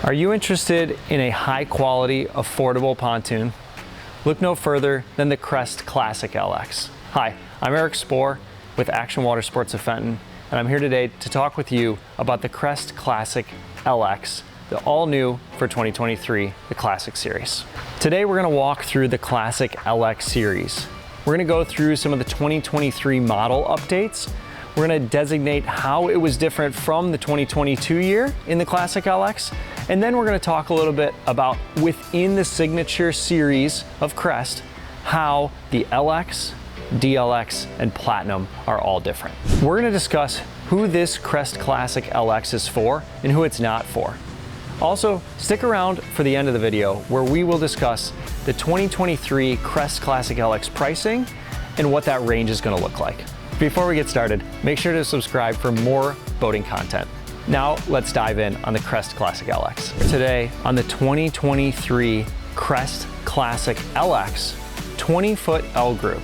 Are you interested in a high quality, affordable pontoon? Look no further than the Crest Classic LX. Hi, I'm Eric Spohr with Action Water Sports of Fenton, and I'm here today to talk with you about the Crest Classic LX, the all new for 2023, the Classic Series. Today we're going to walk through the Classic LX series. We're going to go through some of the 2023 model updates. We're going to designate how it was different from the 2022 year in the Classic LX. And then we're going to talk a little bit about within the signature series of Crest, how the LX, DLX, and Platinum are all different. We're going to discuss who this Crest Classic LX is for and who it's not for. Also, stick around for the end of the video where we will discuss the 2023 Crest Classic LX pricing and what that range is going to look like. Before we get started, make sure to subscribe for more boating content. Now let's dive in on the Crest Classic LX. Today on the 2023 Crest Classic LX 20-foot L group,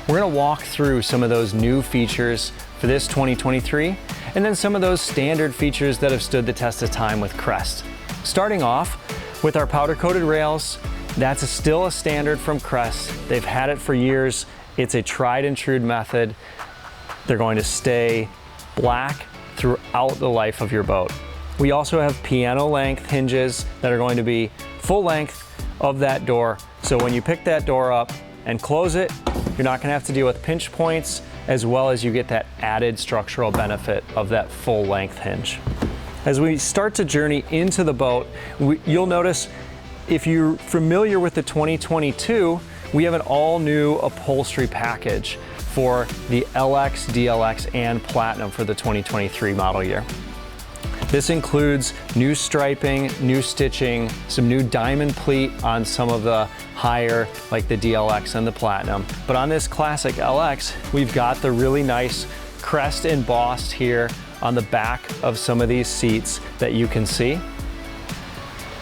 we're going to walk through some of those new features for this 2023 and then some of those standard features that have stood the test of time with Crest. Starting off with our powder coated rails, that's still a standard from Crest. They've had it for years. It's a tried and true method. They're going to stay black throughout the life of your boat. We also have piano length hinges that are going to be full length of that door. So when you pick that door up and close it, you're not gonna have to deal with pinch points, as well as you get that added structural benefit of that full length hinge. As we start to journey into the boat, you'll notice if you're familiar with the 2022, we have an all new upholstery package for the LX, DLX, and Platinum for the 2023 model year. This includes new striping, new stitching, some new diamond pleat on some of the higher, like the DLX and the Platinum. But on this Classic LX, we've got the really nice crest embossed here on the back of some of these seats that you can see.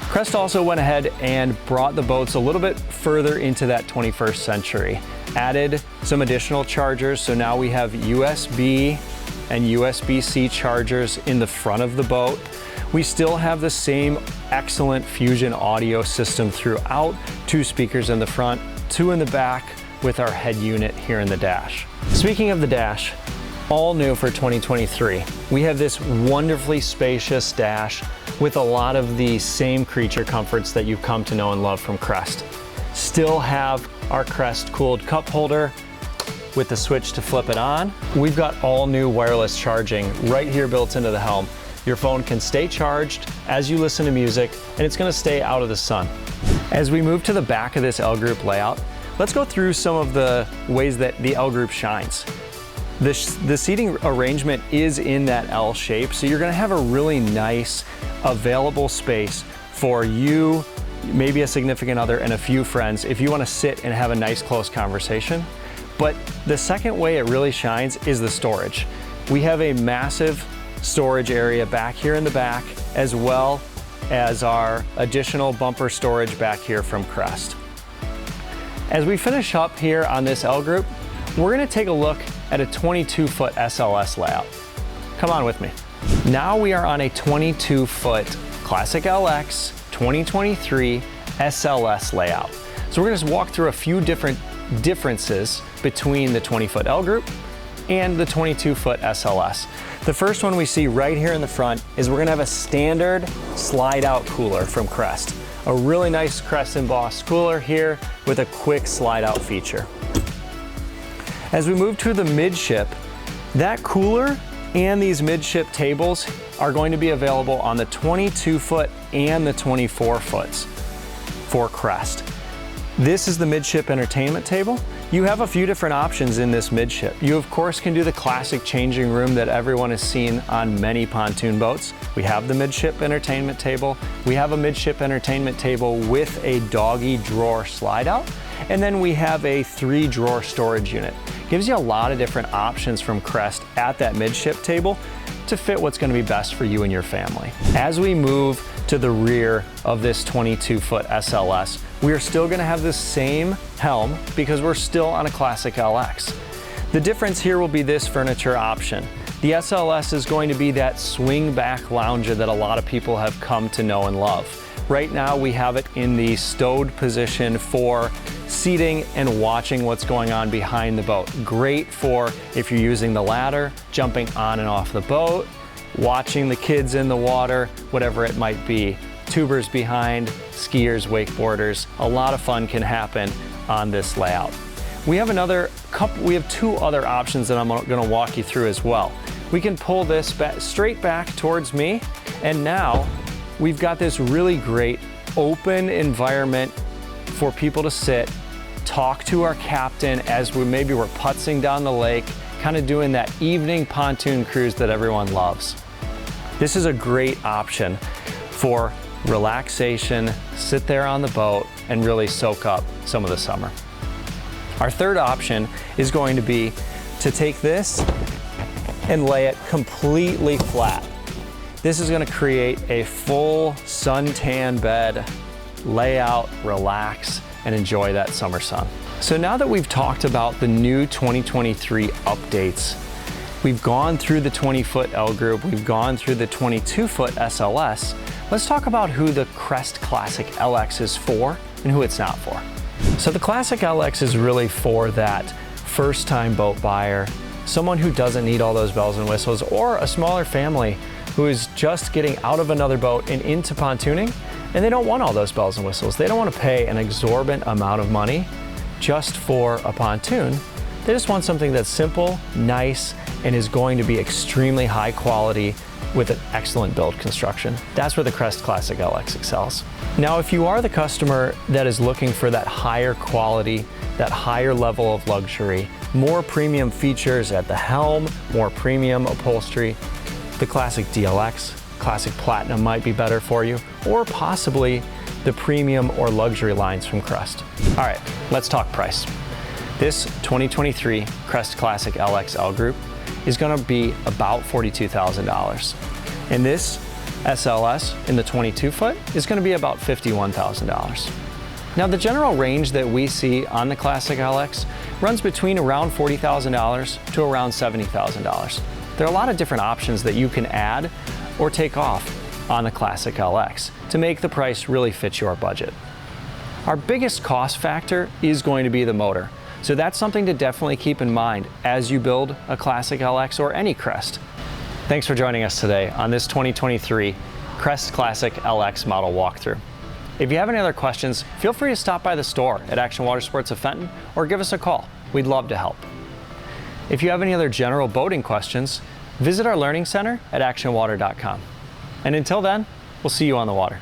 Crest also went ahead and brought the boats a little bit further into that 21st century. Added some additional chargers, so now we have USB and USB-C chargers in the front of the boat. We still have the same excellent Fusion audio system throughout, 2 speakers in the front, 2 in the back with our head unit here in the dash. Speaking of the dash, all new for 2023, we have this wonderfully spacious dash with a lot of the same creature comforts that you've come to know and love from Crest. Still have our Crest cooled cup holder with the switch to flip it on. We've got all new wireless charging right here built into the helm. Your phone can stay charged as you listen to music, and it's going to stay out of the sun. As we move to the back of this L group layout, let's go through some of the ways that the L group shines. The seating arrangement is in that L shape, so you're going to have a really nice available space for you, maybe a significant other, and a few friends if you want to sit and have a nice close conversation. But the second way it really shines is the storage. We have a massive storage area back here in the back, as well as our additional bumper storage back here from Crest. As we finish up here on this L group, we're going to take a look at a 22-foot SLS layout. Come on with me. Now we are on a 22-foot Classic LX 2023 SLS layout. So we're going to just walk through a few different differences between the 20-foot L group and the 22-foot SLS. The first one we see right here in the front is we're going to have a standard slide-out cooler from Crest. A really nice Crest embossed cooler here with a quick slide-out feature. As we move to the midship, that cooler and these midship tables are going to be available on the 22-foot and the 24-foots for Crest. This is the midship entertainment table. You have a few different options in this midship. You of course can do the classic changing room that everyone has seen on many pontoon boats. We have the midship entertainment table. We have a midship entertainment table with a doggy drawer slide out. And then we have a 3-drawer storage unit. Gives you a lot of different options from Crest at that midship table to fit what's going to be best for you and your family. As we move to the rear of this 22-foot SLS, we are still going to have the same helm because we're still on a Classic LX. The difference here will be this furniture option. The SLS is going to be that swing back lounger that a lot of people have come to know and love. Right now we have it in the stowed position for seating and watching what's going on behind the boat. Great for if you're using the ladder, jumping on and off the boat, watching the kids in the water, whatever it might be. Tubers behind, skiers, wakeboarders, a lot of fun can happen on this layout. We have two other options that I'm going to walk you through as well. We can pull this straight back towards me, and now we've got this really great open environment for people to sit, talk to our captain as we're putzing down the lake, kind of doing that evening pontoon cruise that everyone loves. This is a great option for relaxation, sit there on the boat, and really soak up some of the summer. Our third option is going to be to take this and lay it completely flat. This is going to create a full suntan bed, lay out, relax, and enjoy that summer sun. So now that we've talked about the new 2023 updates, we've gone through the 20-foot L group, we've gone through the 22-foot SLS, let's talk about who the Crest Classic LX is for and who it's not for. So the Classic LX is really for that first-time boat buyer, someone who doesn't need all those bells and whistles, or a smaller family who is just getting out of another boat and into pontooning, and they don't want all those bells and whistles. They don't want to pay an exorbitant amount of money just for a pontoon. They just want something that's simple, nice, and is going to be extremely high quality with an excellent build construction. That's where the Crest Classic LX excels. Now, if you are the customer that is looking for that higher quality, that higher level of luxury, more premium features at the helm, more premium upholstery, the Classic DLX, Classic Platinum might be better for you, or possibly the premium or luxury lines from Crest. All right, let's talk price. This 2023 Crest Classic LX L Group is going to be about $42,000. And this SLS in the 22-foot is going to be about $51,000. Now, the general range that we see on the Classic LX runs between around $40,000 to around $70,000. There are a lot of different options that you can add or take off on the Classic LX to make the price really fit your budget. Our biggest cost factor is going to be the motor. So that's something to definitely keep in mind as you build a Classic LX or any Crest. Thanks for joining us today on this 2023 Crest Classic LX model walkthrough. If you have any other questions, feel free to stop by the store at Action Watersports of Fenton or give us a call. We'd love to help. If you have any other general boating questions, visit our Learning Center at actionwater.com. And until then, we'll see you on the water.